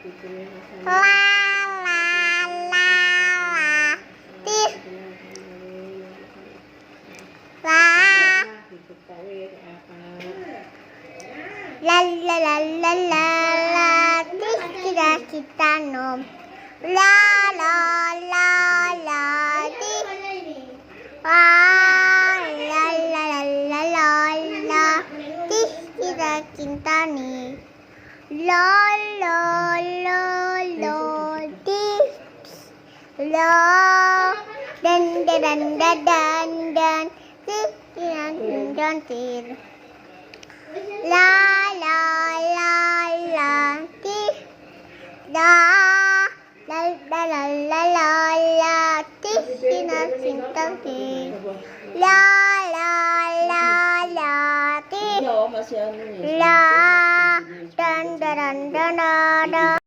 La la la la. Tih. La. La la la la la la. Tih kita nom. La la la la. Tih. La la la la la la la. Tih kita cinta nih. La la la la. Tih. La. Dan dan dan dan dan. Tih dan dan. La la la la. Tih. La. La la la la la la. Tih kita cinta nih. La la la la. Tih. La. Dan dan dan dan.